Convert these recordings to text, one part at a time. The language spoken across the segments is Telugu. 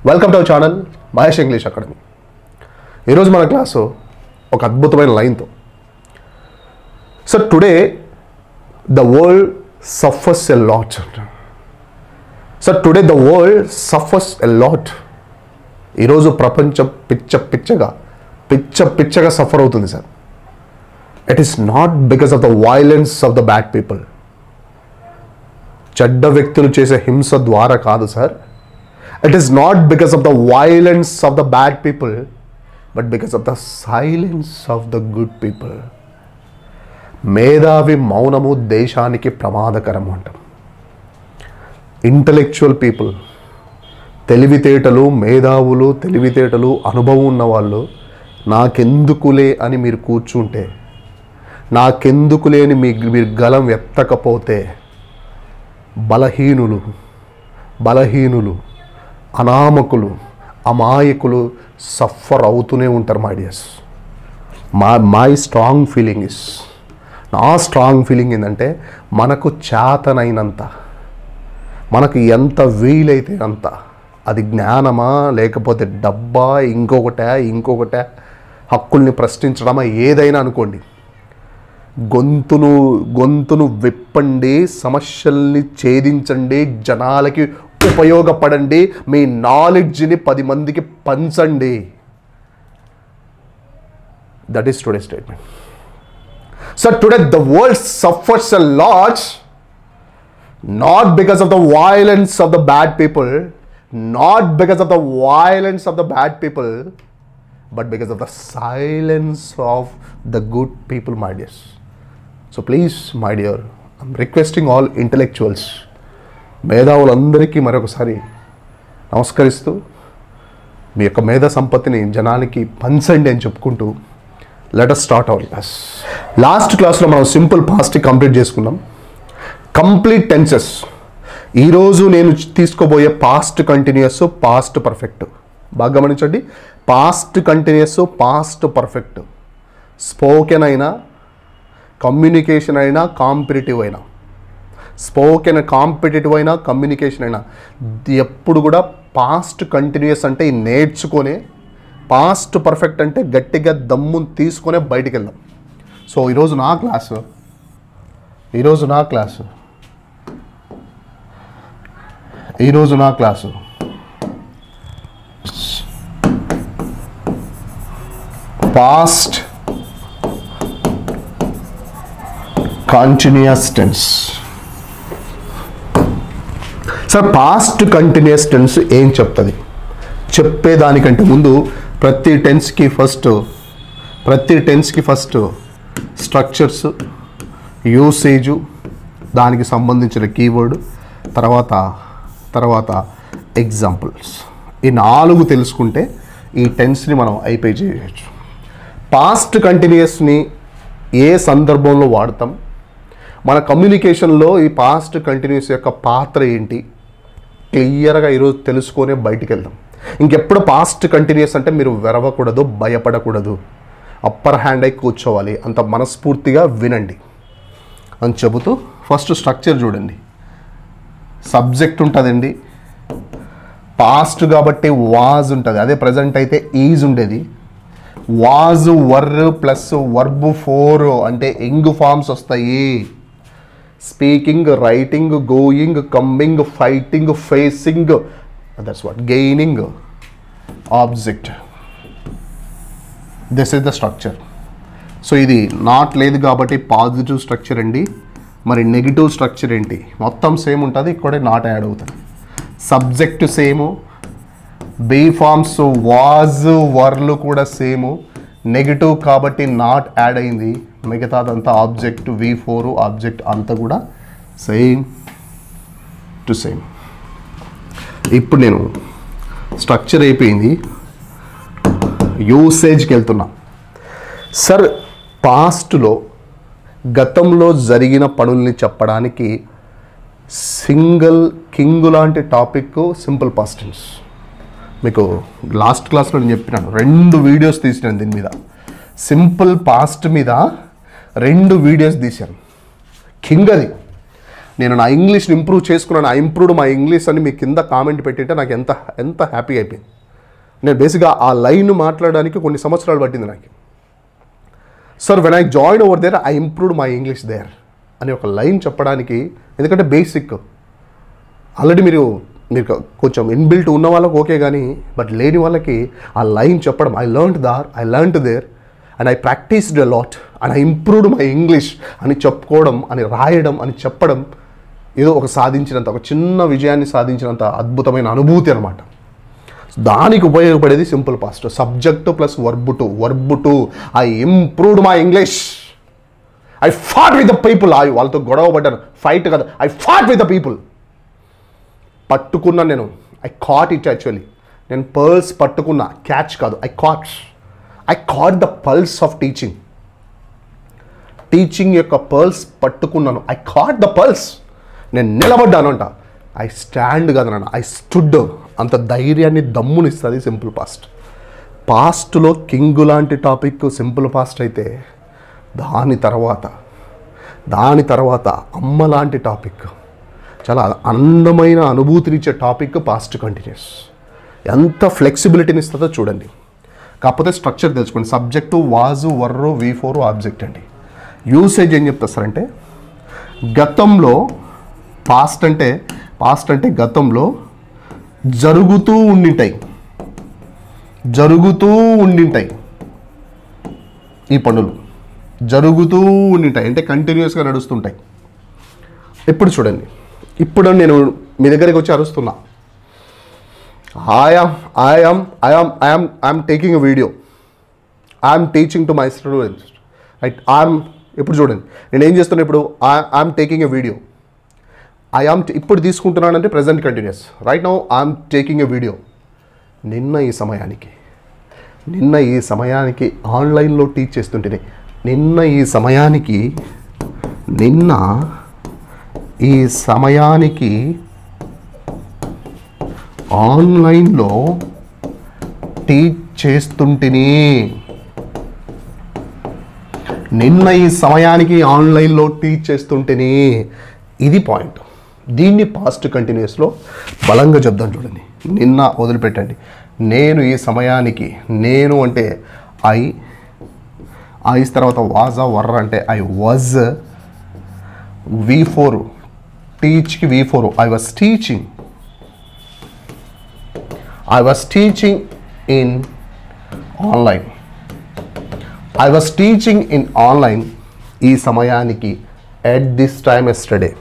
Welcome to our channel Mahesh English academy. ఈరోజు మన క్లాసు ఒక అద్భుతమైన లైన్తో. So today the world suffers a lot. So today the world suffers a lot. ఈరోజు ప్రపంచం పిచ్చగా సఫర్ అవుతుంది sir. It is not because of the violence of the bad people. చెడ్డ వ్యక్తులు చేసే హింస ద్వారా కాదు sir. It is not because of the violence of the bad people, but because of the silence of the good people. మేధావి మౌనము దేశానికి ప్రమాదకరం అంటాం. ఇంటలెక్చువల్ పీపుల్, తెలివితేటలు, మేధావులు, తెలివితేటలు, అనుభవం ఉన్నవాళ్ళు నాకెందుకులే అని మీరు కూర్చుంటే, నాకెందుకులే అని మీరు గలం ఎత్తకపోతే బలహీనులు అనామకులు, అమాయకులు సఫర్ అవుతూనే ఉంటారు. My dears, my strong feeling is, నా స్ట్రాంగ్ ఫీలింగ్ ఏంటంటే మనకు చేతనైనంత, మనకు ఎంత వీలైతే అంత, అది జ్ఞానమా లేకపోతే డబ్బా ఇంకొకట హక్కుల్ని ప్రశ్నించడమా ఏదైనా అనుకోండి, గొంతును విప్పండి, సమస్యల్ని ఛేదించండి, జనాలకి ఉపయోగపడండి, మీ నాలెడ్జ్ని 10 మందికి పంచండి. That is today statement. So today the world suffers a lot, not because of the violence of the bad people, but because of the silence of the good people, my dears. So please, my dear, I'm requesting all intellectuals, మేధావులందరికీ మరొకసారి నమస్కరిస్తూ మీ యొక్క మేధా సంపత్తిని జనానికి పంచండి అని చెప్పుకుంటూ let us start our class. Last క్లాస్లో మనం సింపుల్ పాస్ట్ కంప్లీట్ చేసుకున్నాం. Complete tenses. ఈరోజు నేను తీసుకోబోయే పాస్ట్ కంటిన్యూస్, పాస్ట్ పర్ఫెక్ట్. బాగా గమనించండి. Past continuous, past perfect. Spoken అయినా, కమ్యూనికేషన్ అయినా, కాంపిటేటివ్ అయినా, స్పోకెన్ కాంపిటేటివ్ అయినా, కమ్యూనికేషన్ అయినా, ఎప్పుడు కూడా పాస్ట్ కంటిన్యూస్ అంటే నేర్చుకొని, పాస్ట్ పర్ఫెక్ట్ అంటే గట్టిగా దమ్మును తీసుకొనే బయటికి వెళ్దాం. సో ఈరోజు నా class past continuous tense. Sir past continuous tense ఏం చెప్తుంది? చెప్పేదానికంటే ముందు ప్రతి టెన్స్కి ఫస్ట్ స్ట్రక్చర్స్, యూసేజు, దానికి సంబంధించిన కీవర్డ్, తర్వాత ఎగ్జాంపుల్స్, ఈ 4 తెలుసుకుంటే ఈ టెన్స్ని మనం అయిపోయి చేయవచ్చు. పాస్ట్ కంటిన్యూస్ని ఏ సందర్భంలో వాడతాం, మన కమ్యూనికేషన్లో ఈ పాస్ట్ కంటిన్యూస్ యొక్క పాత్ర ఏంటి, క్లియర్గా ఈరోజు తెలుసుకొనే బయటికి వెళ్దాం. ఇంకెప్పుడు పాస్ట్ కంటిన్యూస్ అంటే మీరు వెరవకూడదు, భయపడకూడదు, అప్పర్ హ్యాండ్ అయి కూర్చోవాలి, అంత మనస్ఫూర్తిగా వినండి అని చెబుతూ ఫస్ట్ స్ట్రక్చర్ చూడండి. సబ్జెక్ట్ ఉంటుందండి. పాస్ట్ కాబట్టి వాజ్ ఉంటుంది, అదే ప్రజెంట్ అయితే ఈజ్ ఉండేది. వాజ్ వర్ ప్లస్ వర్బ్ 4 అంటే ఎంగ్ ఫార్మ్స్ వస్తాయి. Speaking, writing, going, coming, fighting, facing, that's what gaining, object. This is the structure. So ఇది నాట్ లేదు కాబట్టి పాజిటివ్ స్ట్రక్చర్ అండి. మరి నెగిటివ్ స్ట్రక్చర్ ఏంటి? మొత్తం సేమ్ ఉంటుంది, ఇక్కడే నాట్ యాడ్ అవుతుంది. Subject same, be forms was వర్లు కూడా సేము. నెగిటివ్ కాబట్టి నాట్ యాడ్ అయింది. మిగతాదంతా ఆబ్జెక్ట్, V4 ఆబ్జెక్ట్ అంతా కూడా సేమ్ టు సేమ్. ఇప్పుడు నేను స్ట్రక్చర్ అయిపోయింది, యూసేజ్కి వెళ్తున్నా. సార్ పాస్ట్లో గతంలో జరిగిన పనుల్ని చెప్పడానికి కింగ్ లాంటి టాపిక్ సింపుల్ పాస్ట్ టెన్స్. మీకు లాస్ట్ క్లాస్లో నేను చెప్పినాను, 2 వీడియోస్ తీసినాను దీని మీద. సింపుల్ పాస్ట్ మీద 2 వీడియోస్ తీశాను. కింగ్ అది. నేను నా ఇంగ్లీష్ని ఇంప్రూవ్ చేసుకున్నాను, ఐ ఇంప్రూవ్డ్ మై ఇంగ్లీష్ అని మీ కింద కామెంట్ పెట్టింటే నాకు ఎంత ఎంత హ్యాపీ అయిపోయింది. నేను బేసిక్గా ఆ లైన్ మాట్లాడడానికి కొన్ని సంవత్సరాలు పట్టింది నాకు. Sir when I join over there I improved my English there అని ఒక లైన్ చెప్పడానికి, ఎందుకంటే బేసిక్ ఆల్రెడీ మీరు కొంచెం ఇన్బిల్ట్ ఉన్న వాళ్ళకి ఓకే, కానీ బట్ లేని వాళ్ళకి ఆ లైన్ చెప్పడం, I learned there and I practised a lot and I improved my English అని చెప్పుకోవడం, అని రాయడం, అని చెప్పడం ఏదో ఒక సాధించినంత, ఒక చిన్న విజయాన్ని సాధించినంత అద్భుతమైన అనుభూతి అనమాట. దానికి ఉపయోగపడేది simple past, subject plus verb to I improved my English. I fought with the people. వాళ్ళతో గొడవ పడ్డాను, ఫైట్ కదా, I fought with the people. పట్టుకున్నా నేను, ఐ కాట్ ఇట్. యాక్చువల్లీ నేను పర్ల్స్ పట్టుకున్నా, క్యాచ్ కాదు, I caught the pulse of teaching యొక్క పల్స్ పట్టుకున్నాను. I caught the pulse. నేను నిలబడ్డాను అంట. ఐ స్టాండ్ కదా నాన్న, ఐ స్టుడ్. అంత ధైర్యాన్ని దమ్మునిస్తుంది సింపుల్ పాస్ట్లో కింగ్ లాంటి టాపిక్ సింపుల్ పాస్ట్ అయితే, దాని తర్వాత అమ్మ లాంటి టాపిక్, చాలా అందమైన అనుభూతినిచ్చే టాపిక్ పాస్ట్ కంటిన్యూస్. ఎంత ఫ్లెక్సిబిలిటీని ఇస్తుందో చూడండి. కాకపోతే స్ట్రక్చర్ తెలుసుకోండి. సబ్జెక్టు వాజు, వర్రు, V4 ఆబ్జెక్ట్ అండి. యూసేజ్ ఏం చెప్తా సార్ అంటే, గతంలో పాస్ట్ అంటే గతంలో జరుగుతూ ఉండింటాయి ఈ పనులు, జరుగుతూ ఉండింటాయి అంటే కంటిన్యూస్గా నడుస్తుంటాయి. ఇప్పుడు చూడండి, ఇప్పుడు నేను మీ దగ్గరికి వచ్చి అరుస్తున్నా, I'm taking a video, I'm teaching to my students, right? ఇప్పుడు చూడండి, నేను ఏం చేస్తున్నా, ఇప్పుడు ఐఎమ్ టేకింగ్ ఎ వీడియో, ఇప్పుడు తీసుకుంటున్నానంటే present continuous. Right now I'm taking a video. నిన్న ఈ సమయానికి ఆన్లైన్లో టీచ్ చేస్తుంటేనే, నిన్న ఈ సమయానికి ఆన్లైన్లో టీచ్ చేస్తుంటేనే, ఇది పాయింట్. దీన్ని పాస్ట్ కంటిన్యూస్లో బలంగా చెప్దాం చూడండి. నిన్న వదిలిపెట్టండి. నేను ఈ సమయానికి, నేను అంటే ఐ తర్వాత వాజా, వర్ర అంటే I was, V4 టీచ్కి V4 I was teaching in online. ఈ సమయానికి at this time yesterday,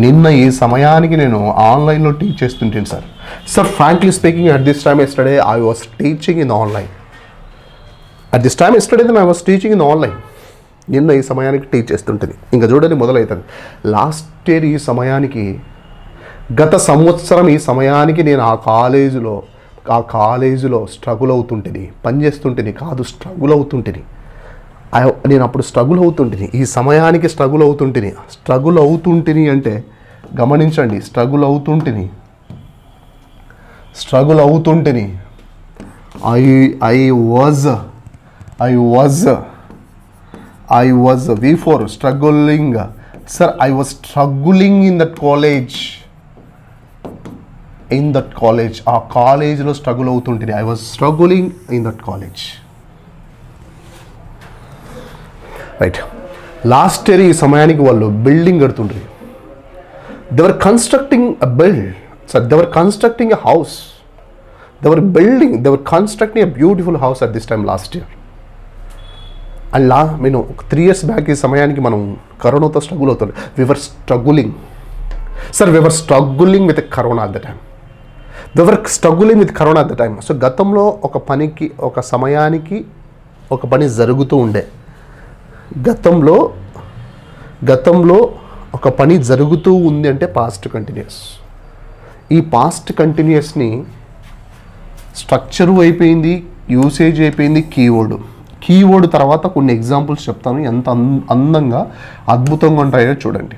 నిన్న ఈ సమయానికి నేను ఆన్లైన్లో టీచ్ చేస్తుంటాను sir. Frankly speaking, at this time yesterday I was teaching in online. నిన్న ఈ సమయానికి టీచ్ చేస్తుంటుంది. ఇంకా చూడండి మొదలవుతుంది. లాస్ట్ ఇయర్ ఈ సమయానికి, గత సంవత్సరం ఈ సమయానికి నేను ఆ కాలేజీలో స్ట్రగుల్ అవుతుంటుంది, పనిచేస్తుంటుంది కాదు, స్ట్రగుల్ అవుతుంటుంది. నేను అప్పుడు స్ట్రగుల్ అవుతుంటుంది, ఈ సమయానికి స్ట్రగుల్ అవుతుంటుంది అంటే గమనించండి, స్ట్రగుల్ అవుతుంటుంది. I was V4 struggling. Sir, I was struggling in that college. ఆ కాలేజ్లో స్ట్రగుల్ అవుతుంటుంది. I was struggling in that college. Right. Last year ఈ సమయానికి వాళ్ళు building కడుతుండ్రి. They were constructing a house. They were constructing a beautiful house at this time last year. And నేను 3 years బ్యాక్ ఈ సమయానికి మనం కరోనాతో స్ట్రగుల్ అవుతుంది. We were struggling with corona at the time. So గతంలో ఒక సమయానికి ఒక పని జరుగుతూ ఉండే, గతంలో ఒక పని జరుగుతూ ఉంది అంటే పాస్ట్ కంటిన్యూస్. ఈ పాస్ట్ కంటిన్యూస్ని స్ట్రక్చరు అయిపోయింది, యూసేజ్ అయిపోయింది, కీవర్డ్ తర్వాత కొన్ని ఎగ్జాంపుల్స్ చెప్తాను, ఎంత అందంగా అద్భుతంగా ఉంటాయో చూడండి.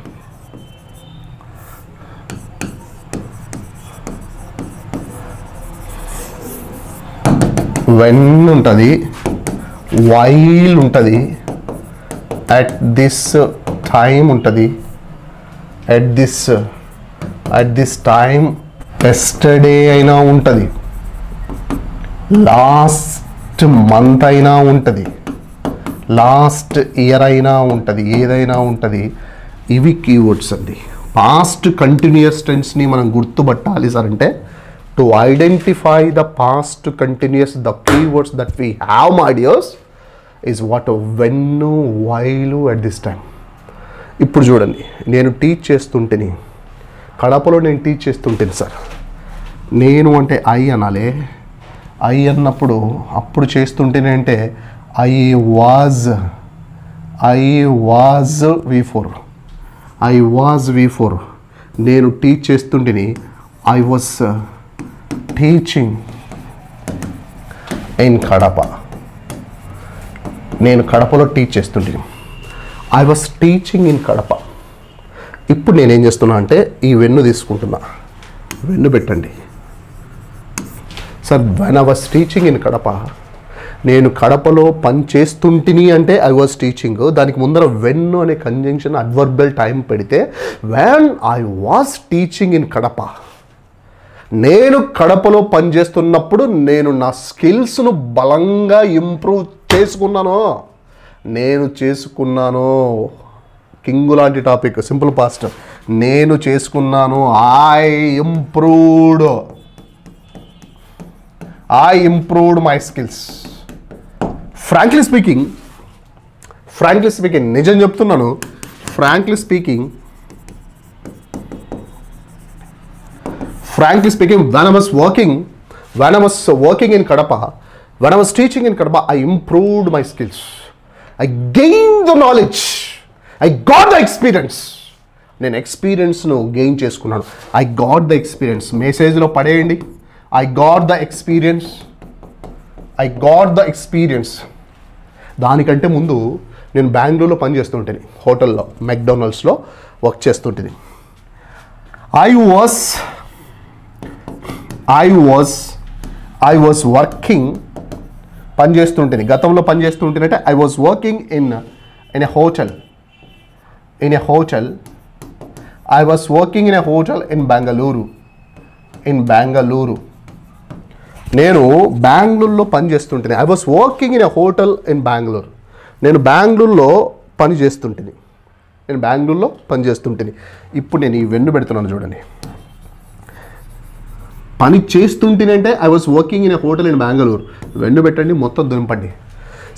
వెన్ ఉంటుంది, వైల్ ఉంటుంది, అట్ దిస్ టైమ్ ఉంటుంది, అట్ దిస్ టైమ్ ఎస్టర్డే అయినా ఉంటుంది, లాస్ట్ మంత్ అయినా ఉంటుంది, లాస్ట్ ఇయర్ అయినా ఉంటుంది, ఏదైనా ఉంటుంది. ఇవి కీవర్డ్స్ అండి. పాస్ట్ కంటిన్యూస్ టెన్స్ని మనం గుర్తుపట్టాలి సార్ అంటే, to identify the past continuous the keywords that we have my dears is what when, while, at this time. ఇప్పుడు చూడండి, నేను టీచ్ చేస్తుంటేని, కడపలో నేను టీచ్ చేస్తుంటేని సార్, నేను అంటే ఐ అనాలి. ఐ అన్నప్పుడు అప్పుడు చేస్తుంటేనే అంటే ఐ వాజ్ V4. నేను టీచ్ చేస్తుంటేని I was teaching in Kadapa. నేను కడపలో టీచ్ చేస్తుంటేని I was teaching in Kadapa. ఇప్పుడు నేనేం చేస్తున్నా అంటే ఈ వెన్ను తీసుకుంటున్నా, వెన్ను పెట్టండి sir. When I was teaching in Kadapa, నేను కడపలో పని చేస్తుంటిని అంటే ఐ వాజ్ టీచింగ్, దానికి ముందర వెన్ను అనే కంజంక్షన్ అడ్వర్బల్ టైం పెడితే when I was teaching in Kadapa, నేను కడపలో పనిచేస్తున్నప్పుడు నేను నా స్కిల్స్ను బలంగా ఇంప్రూవ్ చేసుకున్నాను. కింగు లాంటి టాపిక్, సింపుల్ పాస్ట్. నేను చేసుకున్నాను, I improved my skills. Frankly speaking నిజం చెప్తున్నాను, frankly speaking when I was working in Kadapa, when I was teaching in Kadapa, I improved my skills, I gained the knowledge, I got the experience. నేను ఎక్స్పీరియన్స్ను గెయిన్ చేసుకున్నాను. I got the experience. మెసేజ్లో పడేయండి, ఐ గాట్ ద ఎక్స్పీరియన్స్. దానికంటే ముందు నేను బెంగళూరులో పనిచేస్తుంటేని, హోటల్లో మెక్డొనాల్డ్స్లో వర్క్ చేస్తుంటేని. ఐ వాజ్ వర్కింగ్, పనిచేస్తుంటేని, గతంలో పనిచేస్తుంటేనంటే I was working in a hotel. I was working in a hotel in Bangalore. నేను బెంగళూరులో పని చేస్తుంటేనే, I was working in a hotel in Bengaluru. నేను బెంగళూరులో పని చేస్తుంటేనే. ఇప్పుడు నేను ఈ వెన్ను పెడుతున్నాను చూడండి. పని చేస్తుంటేనంటే I was working in a hotel in Bengaluru. When పెట్టండి, మొత్తం దుంపండి.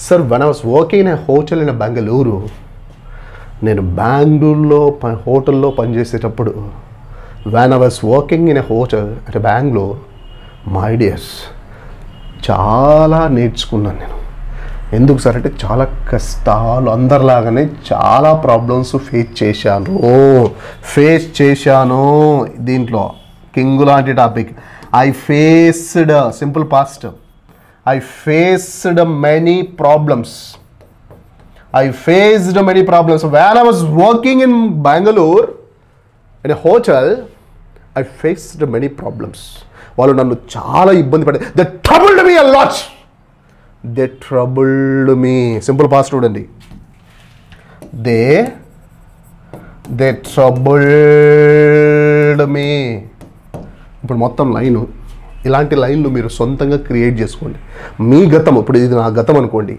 Sir when I was working in a hotel in Bengaluru, నేను బెంగళూరులో హోటల్లో పనిచేసేటప్పుడు, when I was working in a hotel at Bengaluru, my dears, చాలా నేర్చుకున్నాను నేను. ఎందుకు సార్ అంటే చాలా కష్టాలు, అందరిలాగానే చాలా ప్రాబ్లమ్స్ ఫేస్ చేశాను. దీంట్లో కింగు లాంటి topic. I faced, simple past, I faced many problems. When I was working in Bangalore in a hotel, I faced many problems. వాళ్ళు నన్ను చాలా ఇబ్బంది పడ్డారు. They troubled me a lot. Simple past చూడండి. They troubled me. ఇప్పుడు మొత్తం లైను, ఇలాంటి లైన్లు మీరు సొంతంగా క్రియేట్ చేసుకోండి. మీ గతం, ఇప్పుడు ఇది నా గతం అనుకోండి.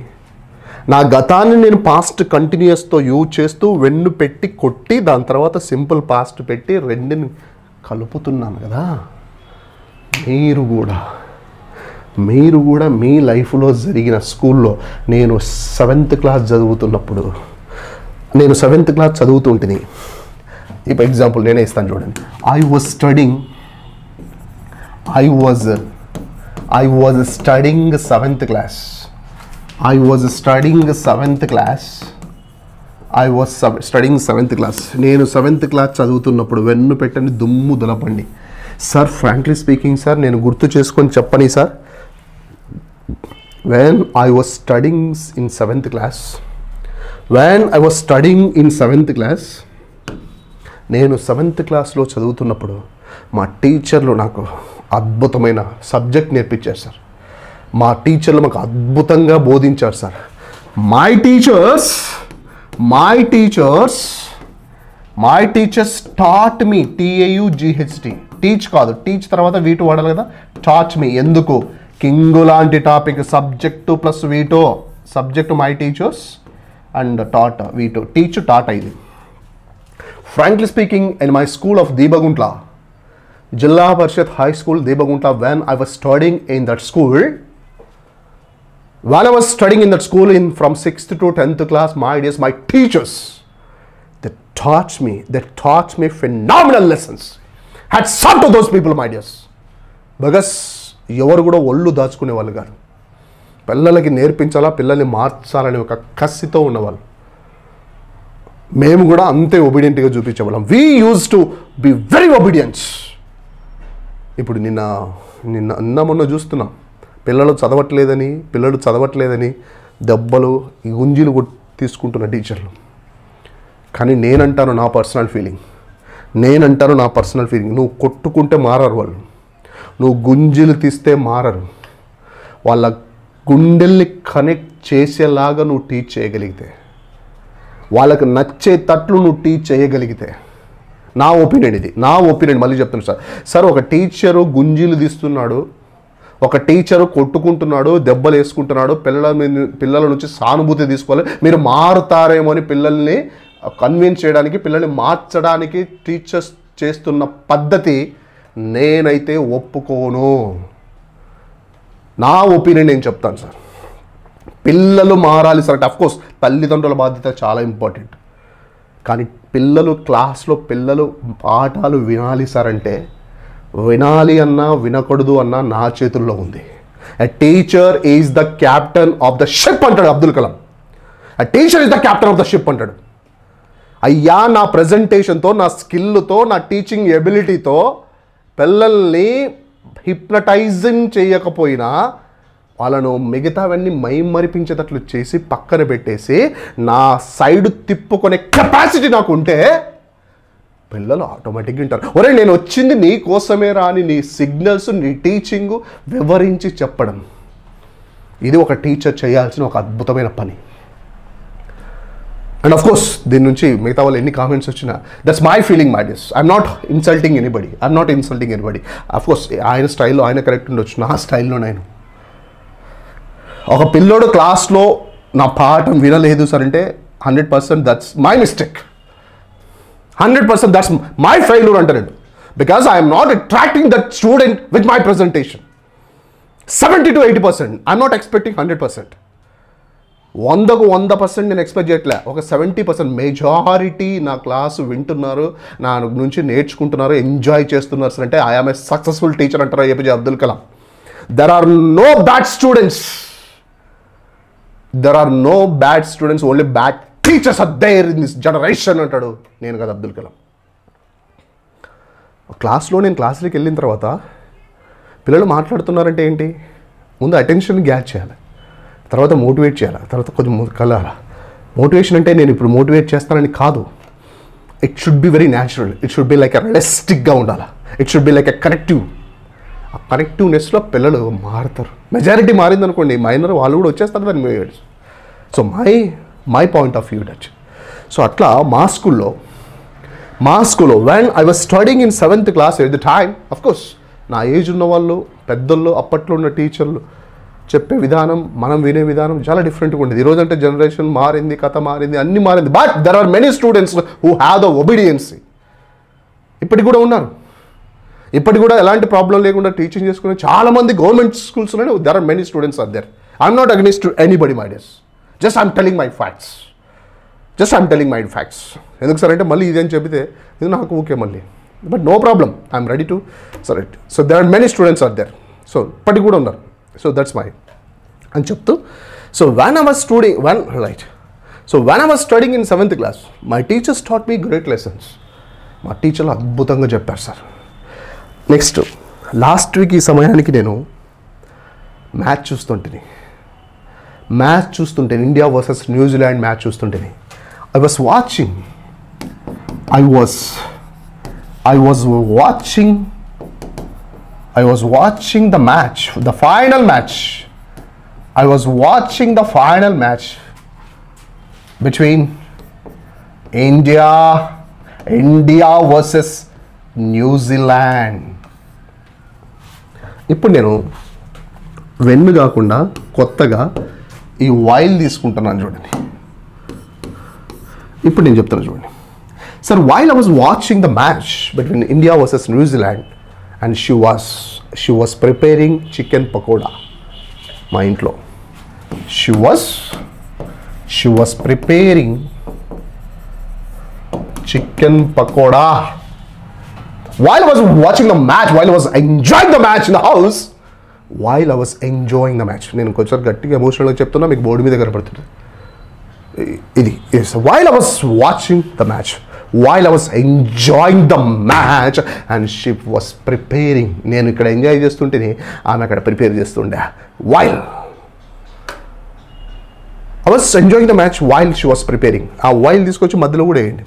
నా గతాన్ని నేను పాస్ట్ కంటిన్యూస్తో యూజ్ చేస్తూ వెన్ను పెట్టి కొట్టి దాని తర్వాత సింపుల్ పాస్ట్ పెట్టి రెండుని కలుపుతున్నాను కదా. మీరు కూడా మీ లైఫ్లో జరిగిన స్కూల్లో, నేను సెవెంత్ క్లాస్ చదువుతుంటే, ఇప్పుడు ఎగ్జాంపుల్ నేనే ఇస్తాను చూడండి. I was studying seventh class. నేను సెవెంత్ క్లాస్ చదువుతున్నప్పుడు వెన్ను పెట్టండి, దుమ్ము దులపండి. సార్ ఫ్రాంక్లీ స్పీకింగ్ సార్, నేను గుర్తు చేసుకొని చెప్పని sir. When I was studying in seventh class, నేను సెవెంత్ క్లాస్లో చదువుతున్నప్పుడు మా టీచర్లు నాకు అద్భుతమైన సబ్జెక్ట్ నేర్పించారు సార్. మా టీచర్లు మాకు అద్భుతంగా బోధించారు sir. My teachers taught me, TAUGHT, teach కాదు, టీచ్ తర్వాత వీటు వాడాలి కదా, టాట్ మీ. ఎందుకు? కింగు లాంటి topic, subject plus V two, subject my teachers and taught V two, teach taught ఇది. Frankly speaking, in my school of Debaguntla, Jilla Parishad High School, Debaguntla, when I was studying in that school, from 6th to 10th class, my teachers, they taught me phenomenal lessons. Hats off to those people, my dears. Because ఎవరు కూడా ఒళ్ళు దాచుకునే వాళ్ళు కాదు. పిల్లలకి నేర్పించాలా, పిల్లల్ని మార్చాలని ఒక కసితో ఉన్నవాళ్ళు. మేము కూడా అంతే ఒబీడియంట్గా చూపించేవాళ్ళం. We use to be very obedient. ఇప్పుడు నిన్న మొన్న చూస్తున్నాం, పిల్లలు చదవట్లేదని దెబ్బలు గుంజీలు తీసుకుంటున్న టీచర్లు. కానీ నేనంటాను నా పర్సనల్ ఫీలింగ్, నువ్వు కొట్టుకుంటే మారరు వాళ్ళు, నువ్వు గుంజీలు తీస్తే మారరు. వాళ్ళ గుండెల్ని కనెక్ట్ చేసేలాగా నువ్వు టీచ్ చేయగలిగితే, వాళ్ళకి నచ్చేటట్లు నువ్వు టీచ్ చేయగలిగితే, నా ఒపీనియన్ మళ్ళీ చెప్తున్నాను సార్. ఒక టీచరు గుంజీలు తీస్తున్నాడు, ఒక టీచరు కొట్టుకుంటున్నాడు, దెబ్బలు వేసుకుంటున్నాడు, పిల్లల నుంచి సానుభూతి తీసుకోవాలి, మీరు మారుతారేమో అని పిల్లల్ని కన్విన్స్ చేయడానికి, పిల్లల్ని మార్చడానికి టీచర్స్ చేస్తున్న పద్ధతి నేనైతే ఒప్పుకోను. నా ఒపీనియన్ నేను చెప్తాను సార్. పిల్లలు మారాలి సార్. అఫ్కోర్స్ తల్లిదండ్రుల బాధ్యత చాలా ఇంపార్టెంట్. కానీ క్లాస్లో పిల్లలు పాఠాలు వినాలి సార్ అంటే, వినాలి అన్నా వినకూడదు అన్నా నా చేతుల్లో ఉంది. A teacher is the captain of the ship అంటాడు Abdul Kalam. A teacher is the captain of the ship అంటాడు. అయ్యా, నా ప్రజెంటేషన్తో, నా స్కిల్తో, నా టీచింగ్ ఎబిలిటీతో పిల్లల్ని హిప్నటైజింగ్ చేయకపోయినా వాళ్ళను మిగతావన్నీ మైమరిపించేటట్లు చేసి పక్కన పెట్టేసి నా సైడ్ తిప్పుకునే కెపాసిటీ నాకు ఉంటే పిల్లలు ఆటోమేటిక్గా వింటారు. ఒరే, నేను వచ్చింది నీ కోసమే రాని నీ సిగ్నల్స్, నీ టీచింగు వివరించి చెప్పడం, ఇది ఒక టీచర్ చేయాల్సిన ఒక అద్భుతమైన పని. అండ్ ఆఫ్ కోర్స్ దీని నుంచి మిగతా వాళ్ళు ఎన్ని కామెంట్స్ వచ్చినా, that's my feeling, my dears. I'm not insulting anybody. Of course ఆయన స్టైల్లో ఆయన కరెక్ట్ ఉండొచ్చు, నా స్టైల్లో నేను. ఒక పిల్లోడు క్లాస్లో నా పాఠం వినలేదు సార్ అంటే 100% that's my mistake, 100% that's my failure అంటారు. Because I'm not attracting that student with my presentation. 70 to 80%. I'm not expecting 100%. 100% నేను ఎక్స్పెక్ట్ చేయట్లే. ఒక 70% మెజారిటీ నా క్లాసు వింటున్నారు, నా నుంచి నేర్చుకుంటున్నారు, ఎంజాయ్ చేస్తున్నారు సార్ అంటే ఐఎమ్ ఏ సక్సెస్ఫుల్ టీచర్ అంటారు APJ Abdul Kalam. There are no bad students, only bad teachers are there in this generation అంటాడు. నేను కదా అబ్దుల్ కలాం. నేను క్లాస్లోకి వెళ్ళిన తర్వాత పిల్లలు మాట్లాడుతున్నారంటే ఏంటి, ముందు అటెన్షన్ గ్యాచ్ చేయాలి, తర్వాత మోటివేట్ చేయాలి, తర్వాత కొంచెం కలాలి. మోటివేషన్ అంటే నేను ఇప్పుడు మోటివేట్ చేస్తానని కాదు. It should be very natural. It should be like a రియలిస్టిక్గా ఉండాలి. It should be like a corrective. ఆ కరెక్టివ్నెస్లో పిల్లలు మారుతారు. మెజారిటీ మారింది అనుకోండి, మైనర్ వాళ్ళు కూడా వచ్చేస్తారు దాన్ని మీద. So my point of view that. So అట్లా మా స్కూల్లో when I was studying in 7th class at the time, of course నా ఏజ్ ఉన్న వాళ్ళు, పెద్దోళ్ళు, అప్పట్లో ఉన్న టీచర్లు చెప్పే విధానం, మనం వినే విధానం చాలా డిఫరెంట్గా ఉండేది. ఈరోజు అంటే జనరేషన్ మారింది, కథ మారింది, అన్నీ మారింది. But there are many students who have the obediency. ఇప్పటికి కూడా ఉన్నారు. ఇప్పటికి కూడా ఎలాంటి ప్రాబ్లం లేకుండా టీచింగ్ చేసుకునే చాలామంది గవర్నమెంట్ స్కూల్స్లోనే there are many students are there. I'm not against to anybody, my dears. Just I'm telling my facts. ఎందుకు సార్ అంటే మళ్ళీ ఇదేం చెబితే ఇది నాకు ఓకే మళ్ళీ, but no problem, I'm ready to sir it. So there are many students are there. So ఇప్పటికి కూడా ఉన్నారు. సో దట్స్ మై అని చెప్తూ, so when I was studying in 7th class, my teachers taught me great lessons. మా టీచర్లు అద్భుతంగా చెప్పారు సార్. నెక్స్ట్ లాస్ట్ వీక్ ఈ సమయానికి నేను మ్యాచ్ చూస్తుంటేనే, ఇండియా వర్సెస్ న్యూజిలాండ్ మ్యాచ్ చూస్తుంటేనే I was watching the match, the final match I was watching the final match between India versus New Zealand. ఇప్పుడు నేను వెన్ను కాకుండా కొత్తగా ఈ వైల్ తీసుకుంటున్నాను చూడండి. ఇప్పుడు నేను చెప్తాను చూడండి. Sir, while I was watching the match between India versus New Zealand and she was preparing chicken pakoda. మా ఇంట్లో she was preparing chicken pakoda while I was watching the match, while I was enjoying the match in the house, while I was enjoying the match. నేను కొంచెం గట్టిగా ఎమోషనల్గా చెప్తున్నా, మీకు బోర్డు మీద కనపడుతుంది. ఇది while I was watching the match, while I was enjoying the match and she was preparing. నేను ఇక్కడ ఎంజాయ్ చేస్తుంటేనే ఆమె అక్కడ ప్రిపేర్ చేస్తుండే. while I was enjoying the match while she was preparing. ఆ while తీసుకొచ్చి మధ్యలో కూడా వేయండి.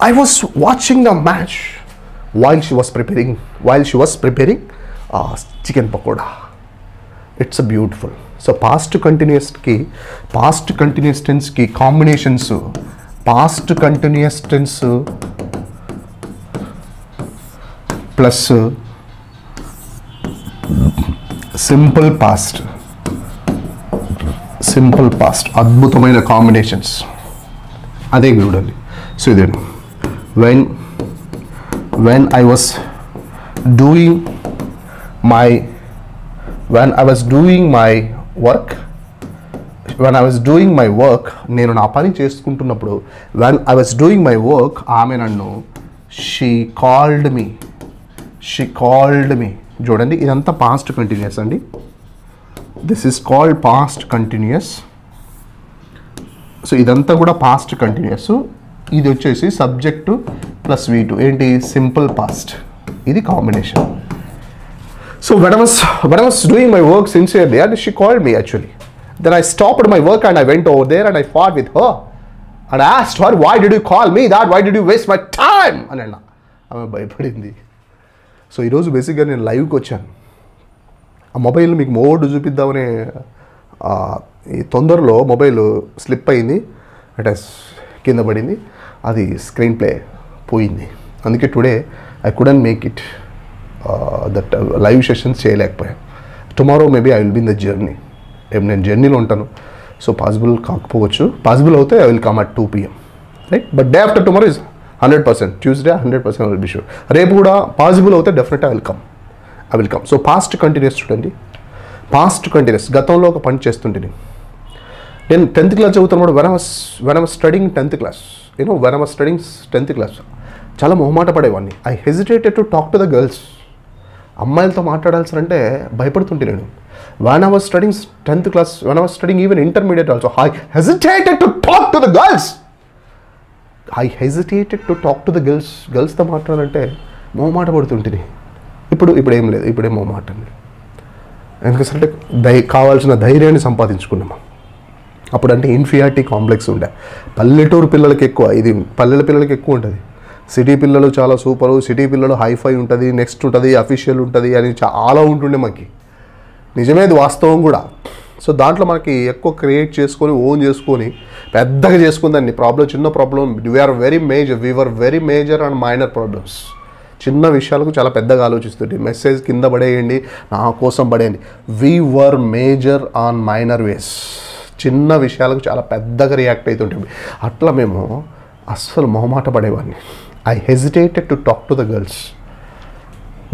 I was watching the match while she was preparing chicken pakoda. It's a beautiful. So past continuous tense ki combinations, past continuous tense plus simple past అద్భుతమైన కాంబినేషన్స్. అదే చూడండి. సో ఇదే when I was doing my work, నేను నా పని చేసుకుంటున్నప్పుడు when I was doing my work, ఆమె నన్ను she called me. చూడండి, ఇదంతా పాస్ట్ కంటిన్యూస్ అండి. This is called past continuous. So ఇదంతా కూడా పాస్ట్ కంటిన్యూస్. ఇది వచ్చేసి సబ్జెక్టు ప్లస్ V2 ఏంటి, సింపుల్ పాస్ట్. ఇది combination. So when I was doing my work sincerely, and she called me actually. Then I stopped my work and I went over there and I fought with her and I asked her, why did you call me that? Why did you waste my time? అని అన్నా. ఆమె భయపడింది. సో ఈరోజు బేసిక్గా నేను లైవ్కి వచ్చాను. ఆ మొబైల్ మీకు మోడ్ చూపిద్దామనే ఈ తొందరలో మొబైల్ స్లిప్ అయింది, అంటే కింద పడింది, అది స్క్రీన్ ప్లే పోయింది. అందుకే today I couldn't make it that live sessions చేయలేకపోయాను. Tomorrow maybe I will be in the journey. నేను జర్నీలో ఉంటాను, సో పాసిబుల్ కాకపోవచ్చు. పాసిబుల్ అవుతే I will come at 2 PM, right? But day after tomorrow is 100%. Tuesday 100% I will be sure. రేపు కూడా పాసిబుల్ అవుతే definite I will come. So past continuous చూడండి. పాస్ట్ కంటిన్యూస్, గతంలో ఒక పని చేస్తుంటే నేను 10th క్లాస్ చదువుతున్నప్పుడు when I was studying 10th class, when I was studying 10th class, చాలా మొహమాట పడేవాడిని. I hesitated to talk to the girls. అమ్మాయిలతో మాట్లాడాల్సిందంటే భయపడుతుంటే నేను. when I was studying 10th class, when I was studying even intermediate also, I hesitated to talk to the girls. గర్ల్స్తో మాట్లాడాలంటే మొహమాట పడుతుంటే. ఇప్పుడు ఏం లేదు, ఇప్పుడేం మొహమాట అండి. ఎందుకంటే కావాల్సిన ధైర్యాన్ని సంపాదించుకున్నాము. అప్పుడు అంటే ఇన్ఫీరియారిటీ కాంప్లెక్స్ ఉండే. పల్లెటూరు పిల్లలకి ఎక్కువ, ఇది పల్లెల పిల్లలకి ఎక్కువ ఉంటుంది. సిటీ పిల్లలు చాలా సూపరు, సిటీ పిల్లలు హైఫై ఉంటుంది, నెక్స్ట్ ఉంటుంది, అఫీషియల్ ఉంటుంది అని చాలా ఉంటుండే మాకు. నిజమేది, వాస్తవం కూడా. సో దాంట్లో మనకి ఎక్కువ క్రియేట్ చేసుకొని ఓన్ చేసుకొని పెద్దగా చేసుకుందండి. చిన్న problem we are very major and minor problems. చిన్న విషయాలకు చాలా పెద్దగా ఆలోచిస్తుంటే మెసేజ్ కింద పడేయండి, నా కోసం పడేయండి. We were major on minor ways. చిన్న విషయాలకు చాలా పెద్దగా రియాక్ట్ అవుతుంటాం. అట్లా మేము అస్సలు మొహమాట పడేవాడిని. I hesitated to talk to the girls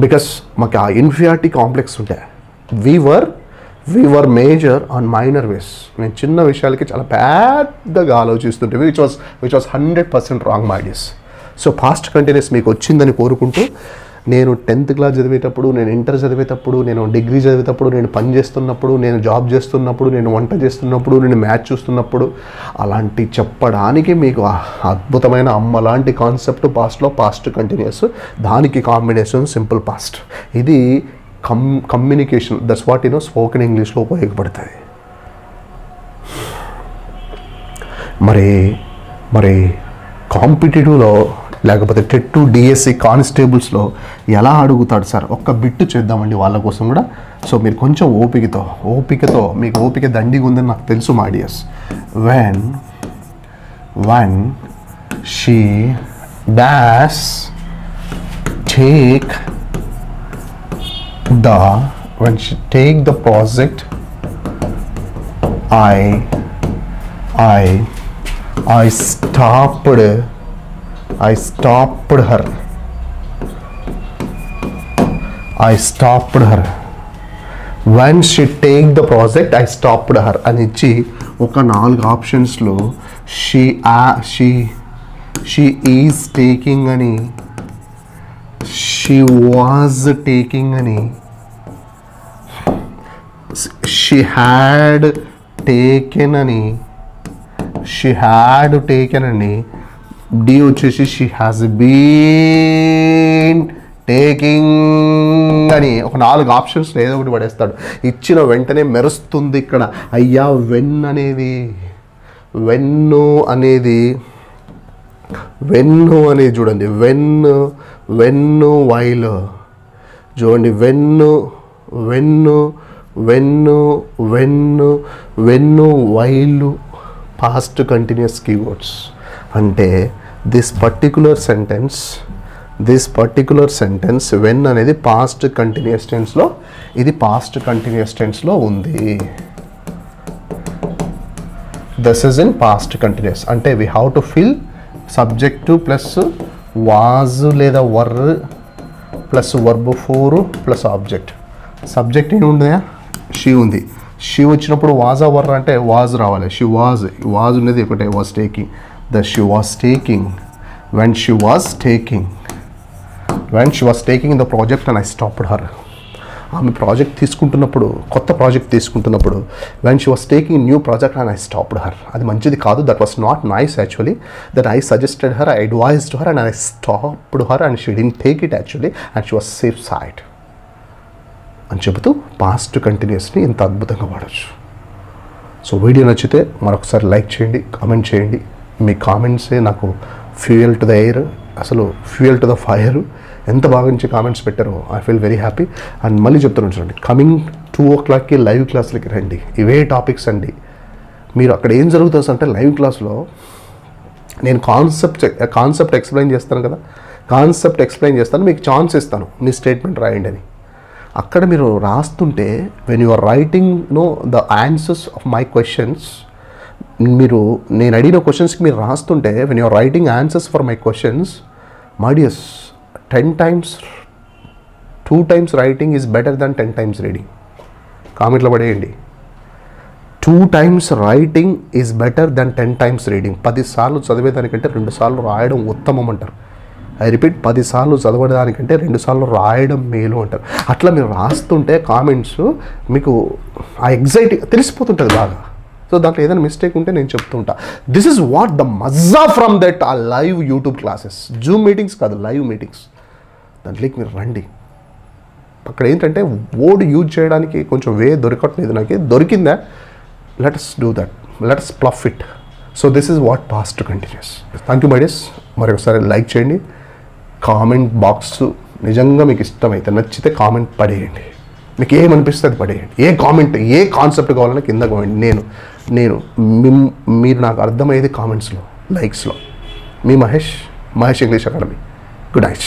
because మాకు ఆ ఇన్ఫీరియారిటీ కాంప్లెక్స్ ఉంటాయి. We were major on minor ways. నేను చిన్న విషయాలకి చాలా పెద్దగా ఆలోచిస్తుంటే which was 100% wrong my dears. So past continuous మీకు వచ్చిందని కోరుకుంటూ, నేను 10th క్లాస్ చదివేటప్పుడు, నేను ఇంటర్ చదివేటప్పుడు, నేను డిగ్రీ చదివేటప్పుడు, నేను పని చేస్తున్నప్పుడు, నేను జాబ్ చేస్తున్నప్పుడు, నేను వంట చేస్తున్నప్పుడు, నేను మ్యాచ్ చూస్తున్నప్పుడు, అలాంటి చెప్పడానికి మీకు అద్భుతమైన అమ్మ లాంటి కాన్సెప్ట్ పాస్ట్లో పాస్ట్ కంటిన్యూస్. దానికి కాంబినేషన్ సింపుల్ పాస్ట్. ఇది కమ్యూనికేషన్, దట్స్ వాట్ స్పోకెన్ ఇంగ్లీష్లో ఉపయోగపడుతుంది. మరి కాంపిటేటివ్లో లేకపోతే టెట్ డిఎస్సి కానిస్టేబుల్స్లో ఎలా అడుగుతాడు సార్, ఒక్క బిట్టు చేద్దామండి వాళ్ళ కోసం కూడా. సో మీరు కొంచెం ఓపికతో మీకు ఓపిక దండిగా ఉందని నాకు తెలుసు my dears. when she dash take the project, I stopped her. When she take the project, I stopped her అని ఇచ్చి ఒక 4 ఆప్షన్స్లో she is taking అని, she was taking అని, she had taken అని, డి వచ్చేసి she has been టేకింగ్ అని ఒక 4 ఆప్షన్స్లో ఏదో ఒకటి పడేస్తాడు. ఇచ్చిన వెంటనే మెరుస్తుంది ఇక్కడ. అయ్యా వెన్ను అనేది చూడండి, వెన్ను వైల్ చూడండి, when while past continuous keywords. అంటే దిస్ పర్టికులర్ సెంటెన్స్ వెన్ అనేది పాస్ట్ కంటిన్యూస్ టెన్స్లో, ఇది పాస్ట్ కంటిన్యూస్ టెన్స్లో ఉంది. This is in past continuous. అంటే we have to fill subject plus was లేదా were plus verb 4 plus object. Subject ఏమి ఉందా, షీ ఉంది. షీ వచ్చినప్పుడు వాజా వర్ అంటే వాజ్ రావాలి. షీ వాజ్ ఉన్నది ఒకటే, was taking. She was taking when she was taking the project and I stopped her. ఆమె ప్రాజెక్ట్ తీసుకుంటున్నప్పుడు, కొత్త ప్రాజెక్ట్ తీసుకుంటున్నప్పుడు, when she was taking a new project and I stopped her. అది మంచిది కాదు. that was not nice actually. that I suggested her, I advised her and I stopped her and she didn't take it actually and she was safe side అని చెబుతూ పాస్ట్ కంటిన్యూస్ని ఇంత అద్భుతంగా వాడచ్చు. సో వీడియో నచ్చితే మరొకసారి లైక్ చేయండి, కామెంట్ చేయండి. మీ కామెంట్సే నాకు ఫ్యూయల్ టు ద ఎయిర్, అసలు ఫ్యూయల్ టు ద ఫైర్. ఎంత బాగా నుంచి కామెంట్స్ పెట్టారో I feel very happy. And మళ్ళీ చెప్తున్నాను చూడండి, కమింగ్ 2 o'clockకి లైవ్ క్లాస్లకి రండి. ఇవే టాపిక్స్ అండి. మీరు అక్కడ ఏం జరుగుతుంది అంటే లైవ్ క్లాస్లో నేను కాన్సెప్ట్ ఎక్స్ప్లెయిన్ చేస్తాను కదా, మీకు ఛాన్స్ ఇస్తాను, మీ స్టేట్మెంట్ రాయండి అని. అక్కడ మీరు రాస్తుంటే when you are writing the answers of my questions, నేను అడిగిన క్వశ్చన్స్కి మీరు రాస్తుంటే when you are writing answers for my questions, my dears 2 times writing is better than 10 times reading. కామెంట్లో పడేయండి. 2 times writing is better than 10 times reading. 10 సార్లు చదివేదానికంటే 2 సార్లు రాయడం ఉత్తమం అంటారు. ఐ రిపీట్, 10 సార్లు చదవడానికంటే 2 సార్లు రాయడం మేలు అంటారు. అట్లా మీరు రాస్తుంటే కామెంట్స్ మీకు ఆ ఎగ్జైటింగ్ తెలిసిపోతుంటుంది బాగా. సో దాంట్లో ఏదైనా మిస్టేక్ ఉంటే నేను చెప్తుంటా. దిస్ ఇస్ వాట్ ద మజా ఫ్రమ్ దట్ ఆ live YouTube classes. Zoom meetings కాదు, లైవ్ మీటింగ్స్. దాంట్లోకి మీరు రండి. అక్కడ ఏంటంటే వర్డ్ యూజ్ చేయడానికి కొంచెం దొరకట్లేదు, నాకు దొరికిందా, లెట్స్ డూ దట్, లెట్స్ ప్లఫ్ it. So this is what past continuous. Thank you my dears. మరొకసారి లైక్ చేయండి. కామెంట్ బాక్స్ నిజంగా మీకు ఇష్టమైతే, నచ్చితే కామెంట్ పడేయండి. మీకు ఏమనిపిస్తే అది పడేయండి. ఏ కాన్సెప్ట్ కావాలన్నా కింద కామెంట్. మీరు నాకు అర్థమయ్యేది కామెంట్స్లో, లైక్స్లో. మీ Mahesh English academy. Good night.